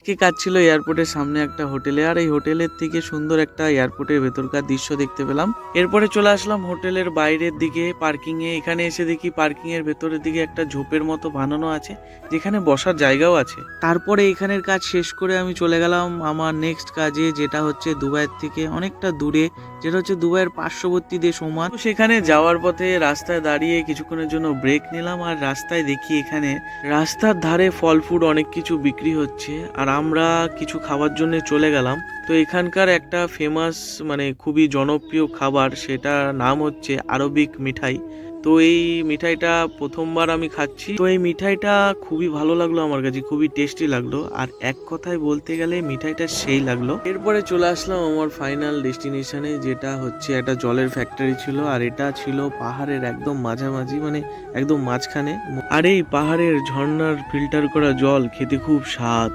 কি কাজ ছিল এয়ারপোর্টের সামনে একটা হোটেলে, আর এই হোটেলের থেকে সুন্দর একটা এয়ারপোর্টের ভেতরকার দৃশ্য দেখতে পেলাম। এরপরে চলে আসলাম হোটেলের বাইরের দিকে পার্কিং এ। এখানে এসে দেখি পার্কিং এর ভেতরের দিকে একটা ঝোপের মতো বানানো আছে, যেখানে বসার জায়গাও আছে। তারপরে এখানের কাজ শেষ করে আমি চলে গেলাম আমার নেক্সট কাজে, যেটা হচ্ছে দুবাইয়ের থেকে অনেকটা দূরে, যেটা হচ্ছে দুবাইয়ের পার্শ্ববর্তী দেশ ওমান। তো সেখানে যাওয়ার পথে রাস্তায় দাঁড়িয়ে কিছুক্ষণের জন্য ব্রেক নিলাম, আর রাস্তায় দেখি এখানে রাস্তার ধারে ফল ফুড অনেক কিছু বিক্রি হচ্ছে, আর আমরা কিছু খাবার জন্য চলে গেলাম। তো এখানকার একটা ফেমাস মানে খুবই জনপ্রিয় খাবার, সেটা নাম হচ্ছে আরবিক মিঠাই। তো এই মিঠাইটা প্রথমবার আমি খাচ্ছি। তো এই মিঠাইটা খুবই ভালো লাগলো আমার কাছে, খুবই টেস্টি লাগলো, আর এক কথায় বলতে গেলে মিঠাইটা সেই লাগলো। এরপরে চলে আসলাম আমার ফাইনাল ডেস্টিনেশনে, যেটা হচ্ছে একটা জলের ফ্যাক্টরি ছিল, আর এটা ছিল পাহাড়ের একদম মাঝামাঝি, মানে একদম মাঝখানে। আর এই পাহাড়ের ঝর্ণার ফিল্টার করা জল খেতে খুব স্বাদ।